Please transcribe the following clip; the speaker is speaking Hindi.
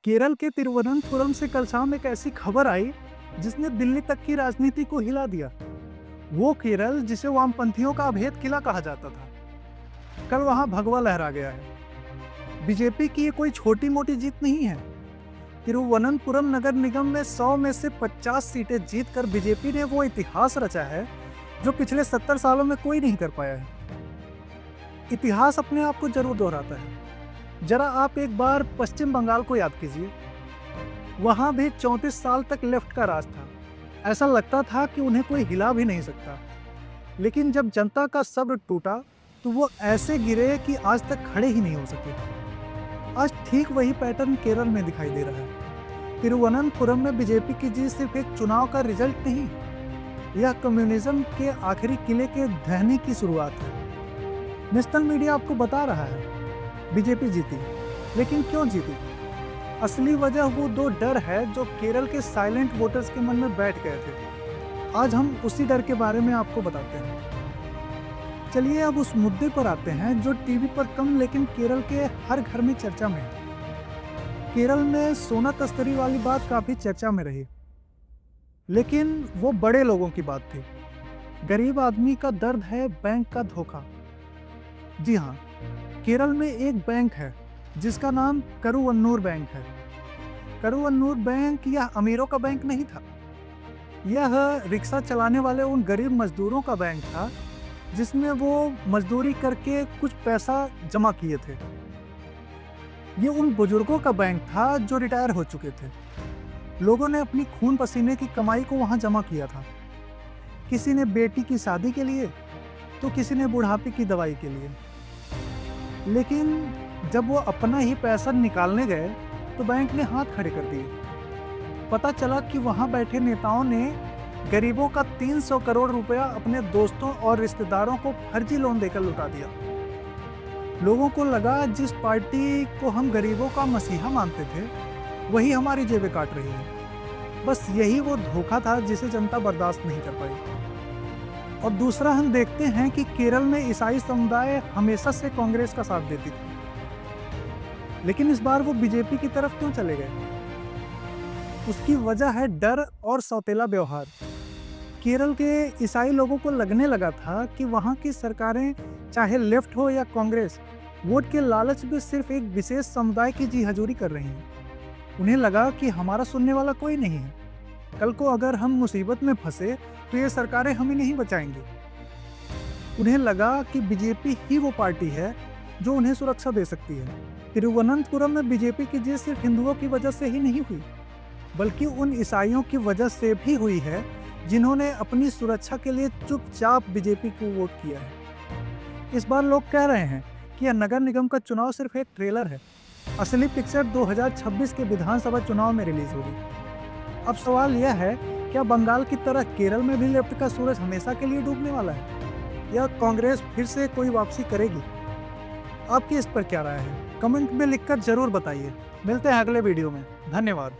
केरल के तिरुवनंतपुरम से कल शाम एक ऐसी खबर आई जिसने दिल्ली तक की राजनीति को हिला दिया। वो केरल जिसे वामपंथियों का अभेद किला कहा जाता था, कल वहां भगवा लहरा गया है। बीजेपी की ये कोई छोटी मोटी जीत नहीं है। तिरुवनंतपुरम नगर निगम में 100 में से 50 सीटें जीतकर बीजेपी ने वो इतिहास रचा है जो पिछले 70 सालों में कोई नहीं कर पाया है। इतिहास अपने आप को जरूर दोहराता है। जरा आप एक बार पश्चिम बंगाल को याद कीजिए। वहां भी 34 साल तक लेफ्ट का राज था। ऐसा लगता था कि उन्हें कोई हिला भी नहीं सकता। लेकिन जब जनता का सब्र टूटा तो वो ऐसे गिरे कि आज तक खड़े ही नहीं हो सके। आज ठीक वही पैटर्न केरल में दिखाई दे रहा है। तिरुवनंतपुरम में बीजेपी की जीत सिर्फ एक चुनाव का रिजल्ट नहीं, यह कम्युनिज्म के आखिरी किले के ढहने की शुरुआत है। नेशनल मीडिया आपको बता रहा है बीजेपी जीती, लेकिन क्यों जीती? असली वजह वो दो डर है जो केरल के साइलेंट वोटर्स के मन में बैठ गए थे। आज हम उसी डर के बारे में आपको बताते हैं। चलिए अब उस मुद्दे पर आते हैं जो टीवी पर कम लेकिन केरल के हर घर में चर्चा में है। केरल में सोना तस्करी वाली बात काफी चर्चा में रही, लेकिन वो बड़े लोगों की बात थी। गरीब आदमी का दर्द है बैंक का धोखा। जी हाँ, केरल में एक बैंक है जिसका नाम करुवन्नूर बैंक है। करुवन्नूर बैंक यह अमीरों का बैंक नहीं था। यह रिक्शा चलाने वाले उन गरीब मजदूरों का बैंक था जिसमें वो मजदूरी करके कुछ पैसा जमा किए थे। ये उन बुजुर्गों का बैंक था जो रिटायर हो चुके थे। लोगों ने अपनी खून पसीने की कमाई को वहां जमा किया था। किसी ने बेटी की शादी के लिए तो किसी ने बुढ़ापे की दवाई के लिए। लेकिन जब वो अपना ही पैसा निकालने गए तो बैंक ने हाथ खड़े कर दिए। पता चला कि वहां बैठे नेताओं ने गरीबों का 300 करोड़ रुपया अपने दोस्तों और रिश्तेदारों को फर्जी लोन देकर लुटा दिया। लोगों को लगा जिस पार्टी को हम गरीबों का मसीहा मानते थे वही हमारी जेबें काट रही है। बस यही वो धोखा था जिसे जनता बर्दाश्त नहीं कर पाई। और दूसरा हम देखते हैं कि केरल में ईसाई समुदाय हमेशा से कांग्रेस का साथ देती थी, लेकिन इस बार वो बीजेपी की तरफ क्यों चले गए? उसकी वजह है डर और सौतेला व्यवहार। केरल के ईसाई लोगों को लगने लगा था कि वहां की सरकारें, चाहे लेफ्ट हो या कांग्रेस, वोट के लालच में सिर्फ एक विशेष समुदाय की जी हजूरी कर रही हैं। उन्हें लगा कि हमारा सुनने वाला कोई नहीं है। कल को अगर हम मुसीबत में फंसे तो ये सरकारें हमें नहीं बचाएंगी। उन्हें लगा कि बीजेपी ही वो पार्टी है जो उन्हें सुरक्षा दे सकती है। तिरुवनंतपुरम में बीजेपी की जीत सिर्फ हिंदुओं की वजह से ही नहीं हुई, बल्कि उन ईसाइयों की वजह से भी हुई है जिन्होंने अपनी सुरक्षा के लिए चुपचाप बीजेपी को वोट किया है। इस बार लोग कह रहे हैं कि यह नगर निगम का चुनाव सिर्फ एक ट्रेलर है। असली पिक्चर 2026 के विधानसभा चुनाव में रिलीज होगी। अब सवाल यह है, क्या बंगाल की तरह केरल में भी लेफ्ट का सूरज हमेशा के लिए डूबने वाला है या कांग्रेस फिर से कोई वापसी करेगी? आपकी इस पर क्या राय है? कमेंट में लिखकर जरूर बताइए। मिलते हैं अगले वीडियो में। धन्यवाद।